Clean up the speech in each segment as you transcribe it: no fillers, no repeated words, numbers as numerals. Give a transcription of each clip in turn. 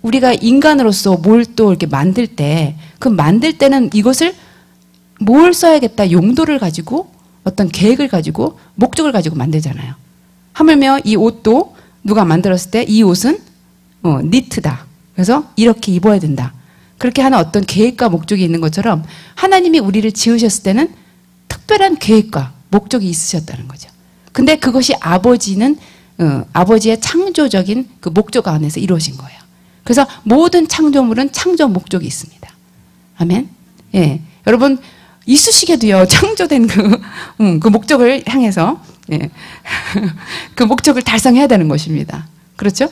우리가 인간으로서 뭘 또 이렇게 만들 때, 그 만들 때는 이것을 뭘 써야겠다 용도를 가지고 어떤 계획을 가지고 목적을 가지고 만들잖아요. 하물며 이 옷도 누가 만들었을 때 이 옷은 니트다. 그래서 이렇게 입어야 된다. 그렇게 하는 어떤 계획과 목적이 있는 것처럼 하나님이 우리를 지으셨을 때는 특별한 계획과 목적이 있으셨다는 거죠. 근데 그것이 아버지의 창조적인 그 목적 안에서 이루어진 거예요. 그래서 모든 창조물은 창조 목적이 있습니다. 아멘. 예, 여러분 이쑤시개도요 창조된 그 목적을 향해서 예. 그 목적을 달성해야 되는 것입니다. 그렇죠?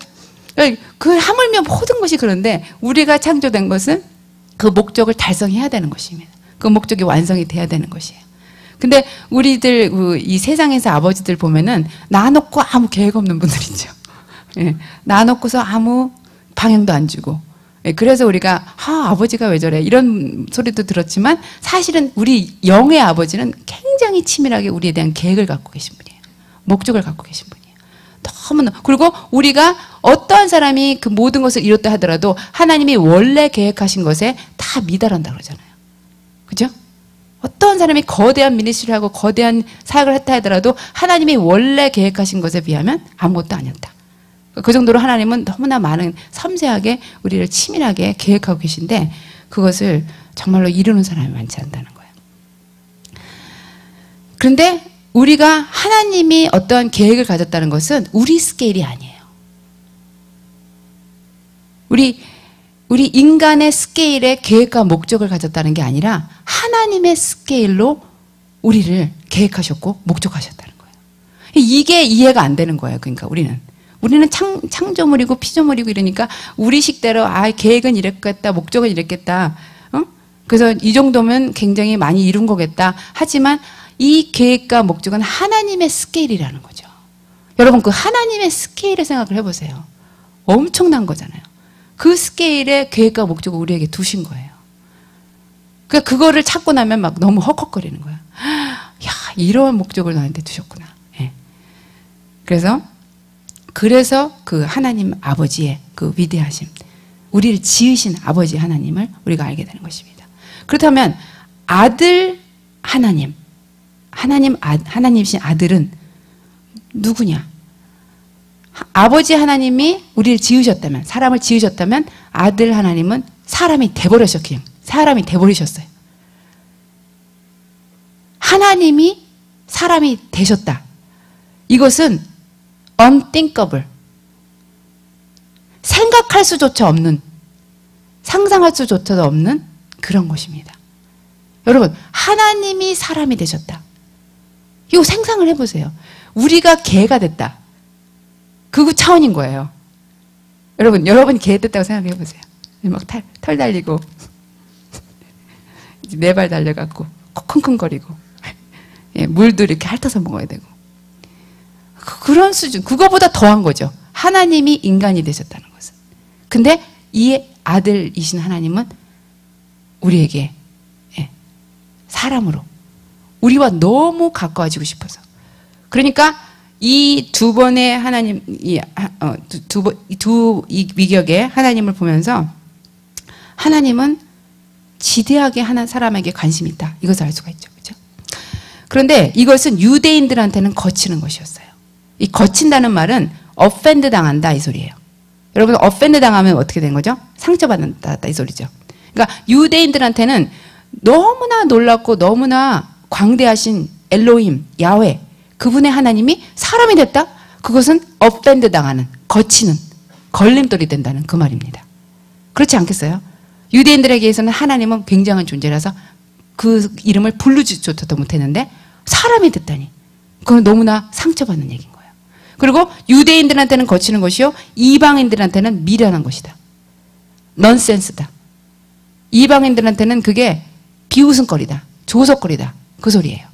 그 하물며 모든 것이 그런데 우리가 창조된 것은 그 목적을 달성해야 되는 것입니다. 그 목적이 완성이 돼야 되는 것이에요. 근데 우리들 이 세상에서 아버지들 보면은 놔놓고 아무 계획 없는 분들 있죠. 예. 놔놓고서 아무 방향도 안 주고. 예. 그래서 우리가 아버지가 왜 저래 이런 소리도 들었지만 사실은 우리 영의 아버지는 굉장히 치밀하게 우리에 대한 계획을 갖고 계신 분이에요. 목적을 갖고 계신 분이에요. 너무나. 그리고 우리가 어떠한 사람이 그 모든 것을 이뤘다 하더라도 하나님이 원래 계획하신 것에 다 미달한다 그러잖아요. 그죠? 어떤 사람이 거대한 미니스트리를 하고 거대한 사역을 했다 하더라도 하나님이 원래 계획하신 것에 비하면 아무것도 아니었다. 그 정도로 하나님은 너무나 많은 섬세하게 우리를 치밀하게 계획하고 계신데 그것을 정말로 이루는 사람이 많지 않다는 거예요. 그런데 우리가 하나님이 어떠한 계획을 가졌다는 것은 우리 스케일이 아니에요. 우리 인간의 스케일에 계획과 목적을 가졌다는 게 아니라 하나님의 스케일로 우리를 계획하셨고 목적하셨다는 거예요. 이게 이해가 안 되는 거예요. 그러니까 우리는 창조물이고 피조물이고 이러니까 우리 식대로 계획은 이랬겠다, 목적은 이랬겠다. 그래서 이 정도면 굉장히 많이 이룬 거겠다. 하지만 이 계획과 목적은 하나님의 스케일이라는 거죠. 여러분 그 하나님의 스케일을 생각을 해보세요. 엄청난 거잖아요. 그 스케일의 계획과 목적을 우리에게 두신 거예요. 그러니까 그거를 찾고 나면 막 너무 헉헉거리는 거야. 야, 이런 목적을 나한테 두셨구나. 예. 그래서 그 하나님 아버지의 그 위대하심, 우리를 지으신 아버지 하나님을 우리가 알게 되는 것입니다. 그렇다면 아들 하나님이신 아들은 누구냐? 아버지 하나님이 우리를 지으셨다면, 사람을 지으셨다면 아들 하나님은 사람이 돼버리셨어요. 하나님이 사람이 되셨다. 이것은 unthinkable. 생각할 수조차 없는, 상상할 수조차도 없는 그런 것입니다. 여러분, 하나님이 사람이 되셨다. 이거 상상을 해보세요. 우리가 개가 됐다. 그 차원인 거예요. 여러분 개 됐다고 생각해 보세요. 막 털 달리고 네 발 달려갖고 쿵쿵거리고 물도 이렇게 핥아서 먹어야 되고 그런 수준, 그거보다 더한 거죠. 하나님이 인간이 되셨다는 것은. 근데 이 아들이신 하나님은 우리에게 사람으로 우리와 너무 가까워지고 싶어서. 그러니까 이 두 번의 하나님, 이 위격에 하나님을 보면서 하나님은 지대하게 하는 사람에게 관심이 있다. 이것을 알 수가 있죠. 그렇죠? 그런데 이것은 유대인들한테는 거치는 것이었어요. 이 거친다는 말은 offend 당한다 이 소리예요. 여러분 offend 당하면 어떻게 되는 거죠? 상처받는다 이 소리죠. 그러니까 유대인들한테는 너무나 놀랍고 너무나 광대하신 엘로힘, 야훼, 그분의 하나님이 사람이 됐다? 그것은 offend 당하는, 거치는, 걸림돌이 된다는 그 말입니다. 그렇지 않겠어요? 유대인들에게서는 하나님은 굉장한 존재라서 그 이름을 부르지조차도 못했는데 사람이 됐다니 그건 너무나 상처받는 얘기인 거예요. 그리고 유대인들한테는 거치는 것이요 이방인들한테는 미련한 것이다. 넌센스다. 이방인들한테는 그게 비웃음거리다. 조석거리다. 그 소리예요.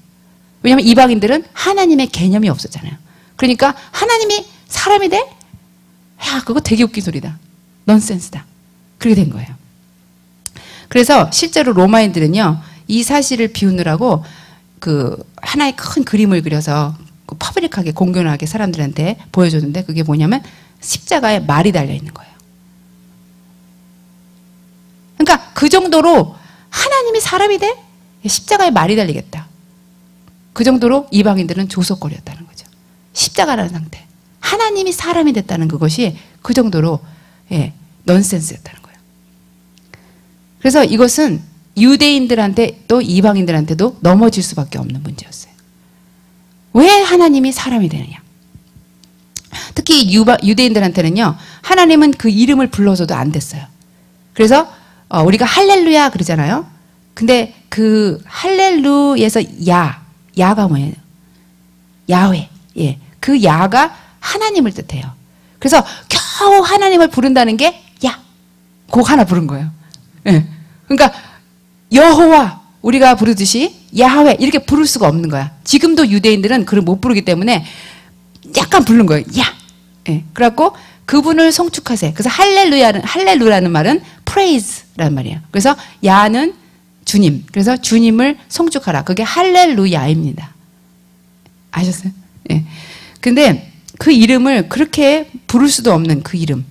왜냐하면 이방인들은 하나님의 개념이 없었잖아요. 그러니까 하나님이 사람이 돼? 야, 그거 되게 웃긴 소리다. 넌센스다. 그렇게 된 거예요. 그래서 실제로 로마인들은요, 이 사실을 비우느라고 그 하나의 큰 그림을 그려서 퍼블릭하게 공공하게 사람들한테 보여줬는데 그게 뭐냐면 십자가에 말이 달려 있는 거예요. 그러니까 그 정도로 하나님이 사람이 돼? 십자가에 말이 달리겠다. 그 정도로 이방인들은 조속거렸다는 거죠. 십자가라는 상태. 하나님이 사람이 됐다는 그것이 그 정도로 넌센스였다는 거예요. 그래서 이것은 유대인들한테 또 이방인들한테도 넘어질 수밖에 없는 문제였어요. 왜 하나님이 사람이 되느냐? 특히 유대인들한테는요, 하나님은 그 이름을 불러줘도 안 됐어요. 그래서 우리가 할렐루야 그러잖아요. 근데 그 할렐루에서 야가 뭐예요? 야훼. 예. 그 야가 하나님을 뜻해요. 그래서 겨우 하나님을 부른다는 게 야. 곡 하나 부른 거예요. 예. 그러니까 여호와 우리가 부르듯이 야훼 이렇게 부를 수가 없는 거야. 지금도 유대인들은 그걸 못 부르기 때문에 약간 부른 거예요. 야. 예. 그래갖고 그분을 송축하세. 그래서 할렐루야라는 말은 praise라는 말이에요. 그래서 야는 주님. 그래서 주님을 송축하라. 그게 할렐루야입니다. 아셨어요? 예. 근데 그 이름을 그렇게 부를 수도 없는 그 이름.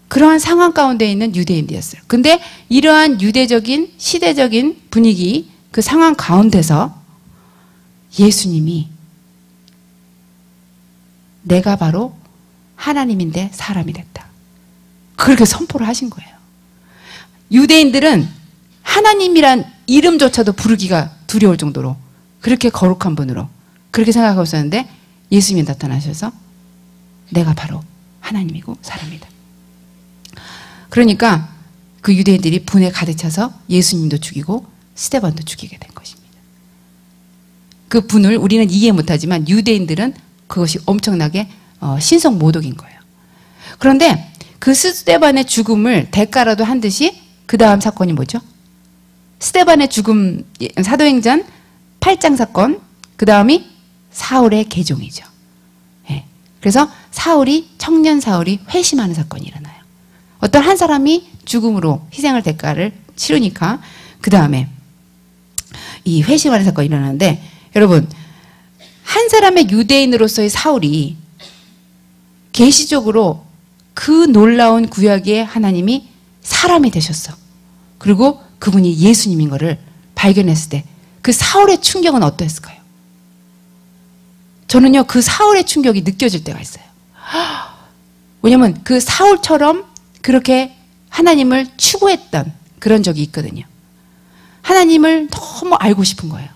그러한 상황 가운데 있는 유대인들이었어요. 근데 이러한 유대적인 시대적인 분위기 그 상황 가운데서 예수님이 내가 바로 하나님인데 사람이 됐다. 그렇게 선포를 하신 거예요. 유대인들은 하나님이란 이름조차도 부르기가 두려울 정도로 그렇게 거룩한 분으로 그렇게 생각하고 있었는데 예수님이 나타나셔서 내가 바로 하나님이고 사람이다. 그러니까 그 유대인들이 분에 가득 차서 예수님도 죽이고 스데반도 죽이게 된 것입니다. 그 분을 우리는 이해 못하지만 유대인들은 그것이 엄청나게 신성모독인 거예요. 그런데 그 스데반의 죽음을 대가라도 한 듯이 그 다음 사건이 뭐죠? 스데반의 죽음, 사도행전 8장 사건, 그 다음이 사울의 개종이죠. 예. 그래서 청년 사울이 회심하는 사건이 일어나요. 어떤 한 사람이 죽음으로 희생을 대가를 치르니까 그 다음에 이 회심하는 사건이 일어나는데 여러분 한 사람의 유대인으로서의 사울이 계시적으로 그 놀라운 구약의 하나님이 사람이 되셨어. 그리고 그분이 예수님인 것을 발견했을 때 그 사울의 충격은 어떠했을까요? 저는요 그 사울의 충격이 느껴질 때가 있어요. 왜냐면 그 사울처럼 그렇게 하나님을 추구했던 그런 적이 있거든요. 하나님을 너무 알고 싶은 거예요.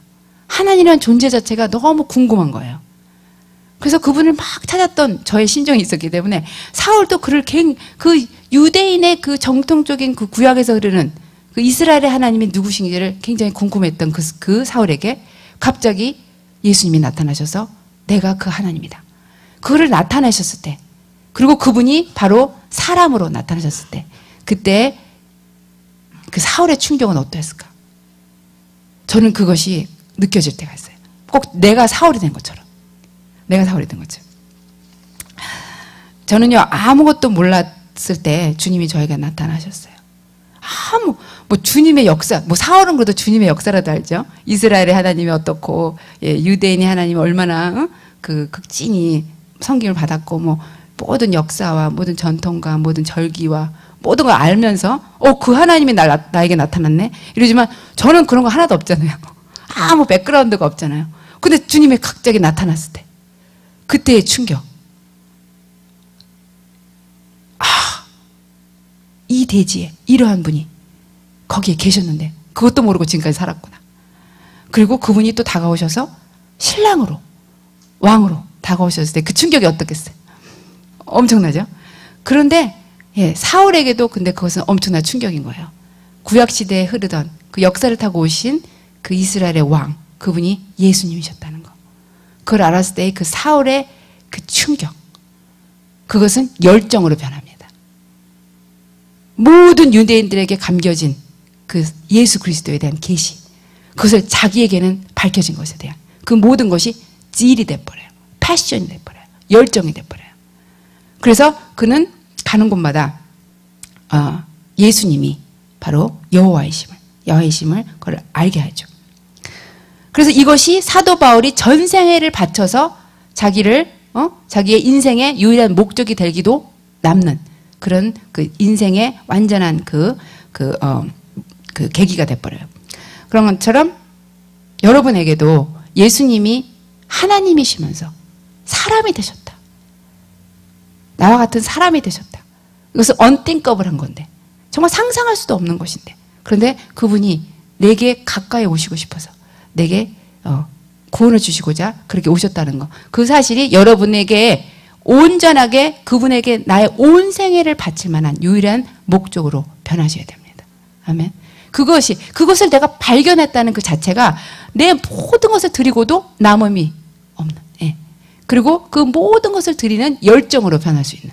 하나님이라는 존재 자체가 너무 궁금한 거예요. 그래서 그분을 막 찾았던 저의 심정이 있었기 때문에 사울도 그 유대인의 그 정통적인 그 구약에서 흐르는 그 이스라엘의 하나님이 누구신지를 굉장히 궁금했던 그 사울에게 갑자기 예수님이 나타나셔서 내가 그 하나님이다. 그거를 나타내셨을 때 그리고 그분이 바로 사람으로 나타나셨을 때 그때 그 사울의 충격은 어떠했을까? 저는 그것이 느껴질 때가 있어요. 꼭 내가 사울이 된 것처럼. 내가 사울이 된 거죠. 저는요 아무것도 몰랐을 때 주님이 저에게 나타나셨어요. 뭐 주님의 역사, 뭐 사울은 그래도 주님의 역사라도 알죠. 이스라엘의 하나님이 어떻고, 유대인의 하나님이 얼마나 그 극진히 성김을 받았고, 뭐 모든 역사와 모든 전통과 모든 절기와 모든 걸 알면서, 그 하나님이 나에게 나타났네. 이러지만 저는 그런 거 하나도 없잖아요. 아무 백그라운드가 없잖아요. 근데 주님이 갑자기 나타났을 때, 그때의 충격. 이 대지에 이러한 분이 거기에 계셨는데 그것도 모르고 지금까지 살았구나. 그리고 그분이 또 다가오셔서 신랑으로 왕으로 다가오셨을 때 그 충격이 어떻겠어요? 엄청나죠? 그런데 사울에게도 근데 그것은 엄청난 충격인 거예요. 구약시대에 흐르던 그 역사를 타고 오신 그 이스라엘의 왕 그분이 예수님이셨다는 거. 그걸 알았을 때 그 사울의 그 충격 그것은 열정으로 변합니다. 모든 유대인들에게 감겨진 그 예수 그리스도에 대한 계시 그것을 자기에게는 밝혀진 것에 대한 그 모든 것이 질이 돼버려요. 패션이 돼버려요. 열정이 돼버려요. 그래서 그는 가는 곳마다 예수님이 바로 여호와이심을 그걸 알게 하죠. 그래서 이것이 사도 바울이 전생애를 바쳐서 자기의 인생의 유일한 목적이 되기도 남는 그런 그 인생의 완전한 그 그 계기가 돼버려요. 그런 것처럼 여러분에게도 예수님이 하나님이시면서 사람이 되셨다. 나와 같은 사람이 되셨다. 이것은 unthinkable한 건데, 정말 상상할 수도 없는 것인데, 그런데 그분이 내게 가까이 오시고 싶어서 내게 구원을 주시고자 그렇게 오셨다는 거. 그 사실이 여러분에게 온전하게 그분에게 나의 온 생애를 바칠 만한 유일한 목적으로 변하셔야 됩니다. 아멘. 그것을 내가 발견했다는 그 자체가 내 모든 것을 드리고도 남음이 없는, 예. 그리고 그 모든 것을 드리는 열정으로 변할 수 있는.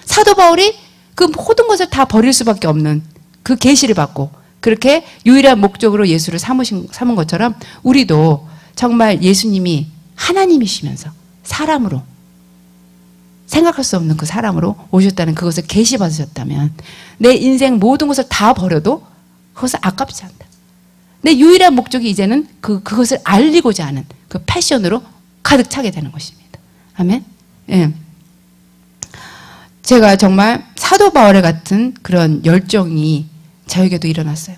사도 바울이 그 모든 것을 다 버릴 수밖에 없는 그 계시를 받고 그렇게 유일한 목적으로 예수를 삼은 것처럼 우리도 정말 예수님이 하나님이시면서 사람으로, 생각할 수 없는 그 사람으로 오셨다는 그것을 계시받으셨다면 내 인생 모든 것을 다 버려도 그것은 아깝지 않다. 내 유일한 목적이 이제는 그것을 알리고자 하는 그 패션으로 가득 차게 되는 것입니다. 아멘. 예. 제가 정말 사도 바울의 같은 그런 열정이 저에게도 일어났어요.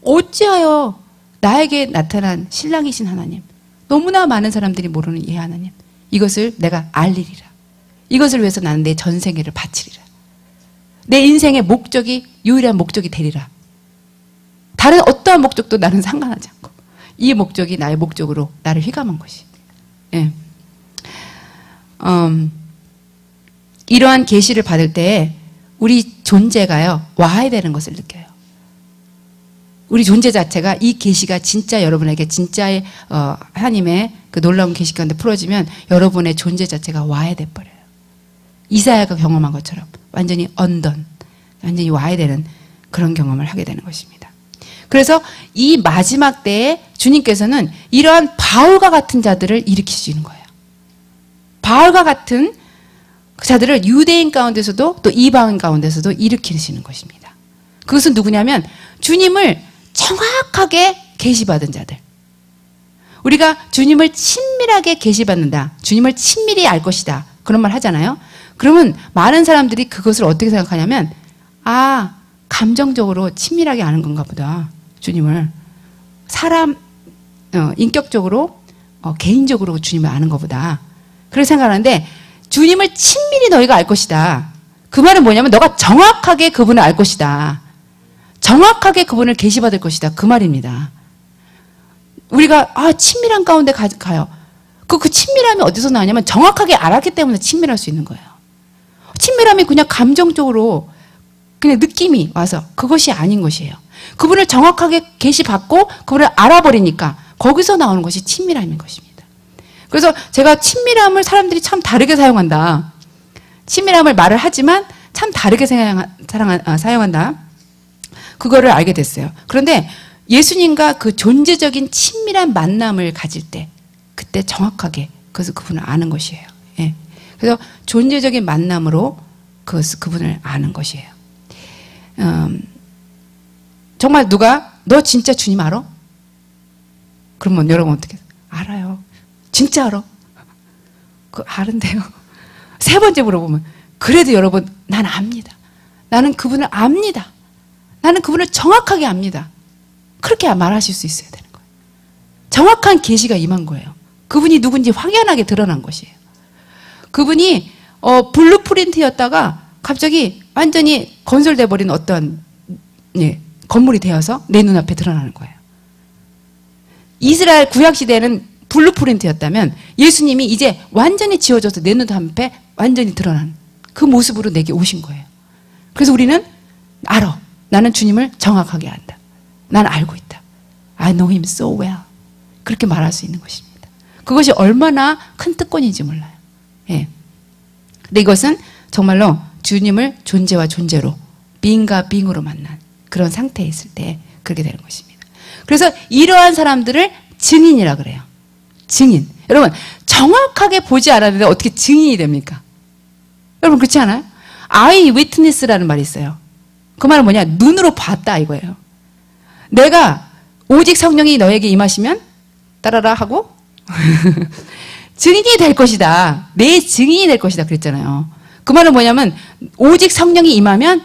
어찌하여 나에게 나타난 신랑이신 하나님, 너무나 많은 사람들이 모르는 이 하나님, 이것을 내가 알리리라. 이것을 위해서 나는 내 전생애를 바치리라. 내 인생의 목적이 유일한 목적이 되리라. 다른 어떠한 목적도 나는 상관하지 않고 이 목적이 나의 목적으로 나를 휘감은 것이. 예. 이러한 계시를 받을 때 우리 존재가요 와해되는 것을 느껴요. 우리 존재 자체가 이 계시가 진짜 여러분에게 진짜의 하나님의 그 놀라운 계시 가운데 풀어지면 여러분의 존재 자체가 와해돼 버려요. 이사야가 경험한 것처럼 완전히 언던, 완전히 와해되는 그런 경험을 하게 되는 것입니다. 그래서 이 마지막 때에 주님께서는 이러한 바울과 같은 자들을 일으키시는 거예요. 바울과 같은 자들을 유대인 가운데서도 또 이방인 가운데서도 일으키시는 것입니다. 그것은 누구냐면 주님을 정확하게 계시받은 자들. 우리가 주님을 친밀하게 계시받는다. 주님을 친밀히 알 것이다. 그런 말 하잖아요. 그러면 많은 사람들이 그것을 어떻게 생각하냐면 감정적으로 친밀하게 아는 건가 보다. 주님을. 인격적으로 개인적으로 주님을 아는 것보다. 그렇게 생각하는데 주님을 친밀히 너희가 알 것이다. 그 말은 뭐냐면 너가 정확하게 그분을 알 것이다. 정확하게 그분을 계시받을 것이다. 그 말입니다. 우리가 친밀한 가운데 가요. 그 친밀함이 어디서 나냐면 정확하게 알았기 때문에 친밀할 수 있는 거예요. 친밀함이 그냥 감정적으로 그냥 느낌이 와서 그것이 아닌 것이에요. 그분을 정확하게 계시받고 그분을 알아버리니까 거기서 나오는 것이 친밀함인 것입니다. 그래서 제가 친밀함을 사람들이 참 다르게 사용한다. 친밀함을 말을 하지만 참 다르게 사용한다. 그거를 알게 됐어요. 그런데 예수님과 그 존재적인 친밀한 만남을 가질 때 그때 정확하게 그분을 아는 것이에요. 예. 그래서 존재적인 만남으로 그분을 아는 것이에요. 정말 누가 너 진짜 주님 알아? 그러면 여러분 어떻게 알아요? 진짜 알아? 아는데요. 세 번째 물어보면 그래도 여러분 난 압니다. 나는 그분을 압니다. 나는 그분을 정확하게 압니다. 그렇게 말하실 수 있어야 되는 거예요. 정확한 계시가 임한 거예요. 그분이 누군지 확연하게 드러난 것이에요. 그분이 블루프린트였다가 갑자기 완전히 건설돼 버린 어떤 건물이 되어서 내 눈앞에 드러나는 거예요. 이스라엘 구약시대에는 블루프린트였다면 예수님이 이제 완전히 지워져서 내 눈앞에 완전히 드러난 그 모습으로 내게 오신 거예요. 그래서 우리는 알아. 나는 주님을 정확하게 안다. 난 알고 있다. I know him so well. 그렇게 말할 수 있는 것입니다. 그것이 얼마나 큰 특권인지 몰라요. 예. 근데 이것은 정말로 주님을 존재와 존재로 being과 being으로 만난 그런 상태에 있을 때 그렇게 되는 것입니다. 그래서 이러한 사람들을 증인이라 그래요. 증인. 여러분 정확하게 보지 않았는데 어떻게 증인이 됩니까? 여러분 그렇지 않아요? eye witness라는 말이 있어요. 그 말은 뭐냐? 눈으로 봤다 이거예요. 내가 오직 성령이 너에게 임하시면 따라라 하고 증인이 될 것이다. 내 증인이 될 것이다 그랬잖아요. 그 말은 뭐냐면 오직 성령이 임하면